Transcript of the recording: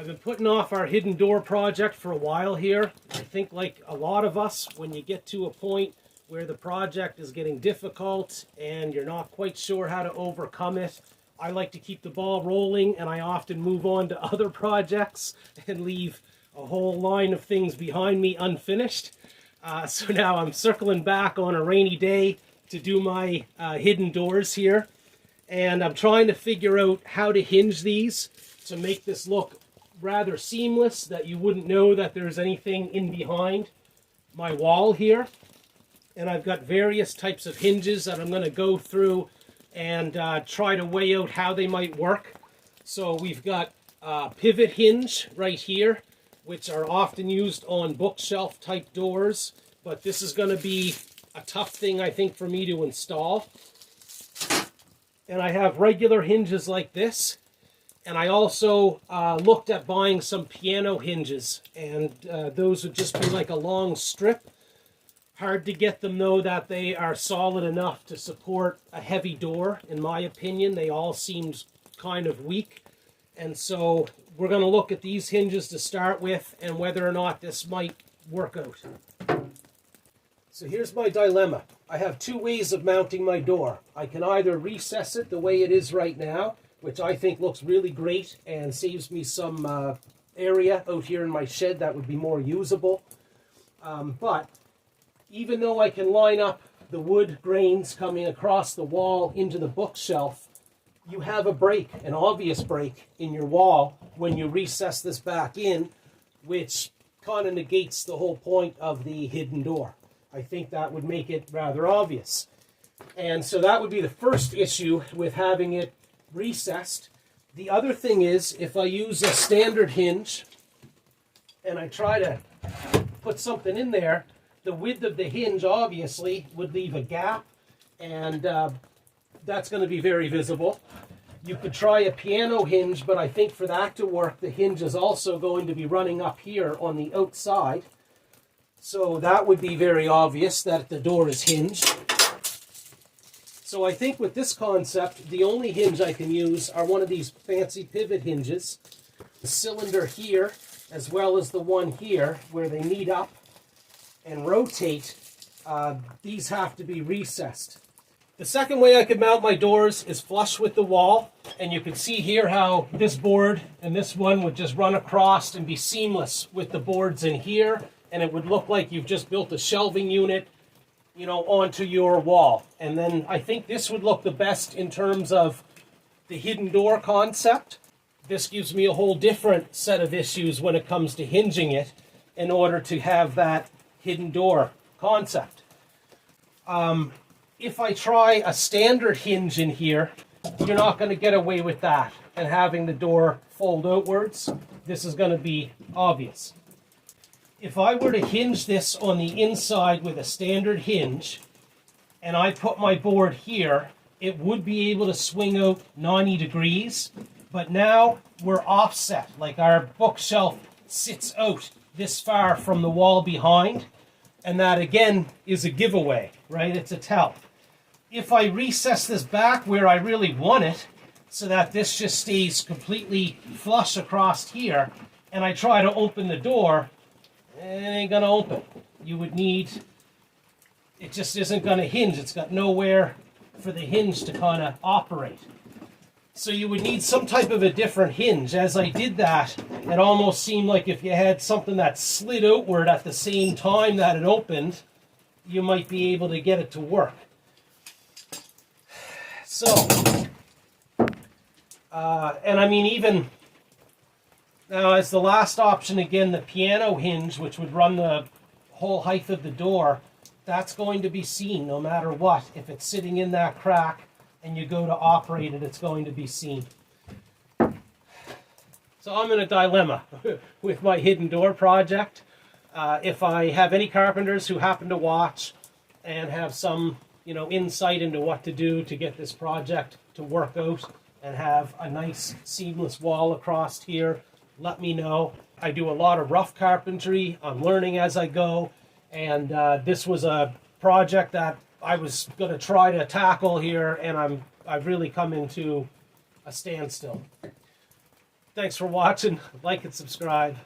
I've been putting off our hidden door project for a while here. I think like a lot of us, when you get to a point where the project is getting difficult and you're not quite sure how to overcome it, I like to keep the ball rolling, and I often move on to other projects and leave a whole line of things behind me unfinished. So now I'm circling back on a rainy day to do my hidden doors here. And I'm trying to figure out how to hinge these to make this look rather seamless, that you wouldn't know that there's anything in behind my wall here. And I've got various types of hinges that I'm going to go through and try to weigh out how they might work. So we've got a pivot hinge right here, which are often used on bookshelf type doors, but this is going to be a tough thing, I think, for me to install. And I have regular hinges like this. And I also looked at buying some piano hinges, and those would just be like a long strip. Hard to get them, though, that they are solid enough to support a heavy door, in my opinion. They all seemed kind of weak. And so we're going to look at these hinges to start with and whether or not this might work out. So here's my dilemma. I have two ways of mounting my door. I can either recess it the way it is right now, which I think looks really great and saves me some area out here in my shed that would be more usable. But even though I can line up the wood grains coming across the wall into the bookshelf, you have a break, an obvious break in your wall when you recess this back in, which kind of negates the whole point of the hidden door. I think that would make it rather obvious. And so that would be the first issue with having it recessed. The other thing is, if I use a standard hinge and I try to put something in there, the width of the hinge obviously would leave a gap, and that's going to be very visible. You could try a piano hinge, but I think for that to work, the hinge is also going to be running up here on the outside. So that would be very obvious that the door is hinged. So I think with this concept, the only hinge I can use are one of these fancy pivot hinges. The cylinder here, as well as the one here, where they meet up and rotate, these have to be recessed. The second way I could mount my doors is flush with the wall, and you can see here how this board and this one would just run across and be seamless with the boards in here, and it would look like you've just built a shelving unit, you know, onto your wall. And then I think this would look the best in terms of the hidden door concept. This gives me a whole different set of issues when it comes to hinging it in order to have that hidden door concept. If I try a standard hinge in here, you're not going to get away with that and having the door fold outwards. This is going to be obvious. If I were to hinge this on the inside with a standard hinge, and I put my board here, it would be able to swing out 90 degrees, but now we're offset, like our bookshelf sits out this far from the wall behind, and that again is a giveaway, right? It's a tell. If I recess this back where I really want it, so that this just stays completely flush across here, and I try to open the door, it ain't gonna open. You would need, it just isn't gonna hinge. It's got nowhere for the hinge to kind of operate. So you would need some type of a different hinge. As I did that, it almost seemed like if you had something that slid outward at the same time that it opened, you might be able to get it to work. So, and I mean, even now as the last option, again, the piano hinge, which would run the whole height of the door, that's going to be seen no matter what. If it's sitting in that crack and you go to operate it, it's going to be seen. So I'm in a dilemma with my hidden door project. If I have any carpenters who happen to watch and have some, you know, insight into what to do to get this project to work out and have a nice seamless wall across here, let me know. I do a lot of rough carpentry. I'm learning as I go, and this was a project that I was going to try to tackle here, and I've really come into a standstill. Thanks for watching. Like and subscribe.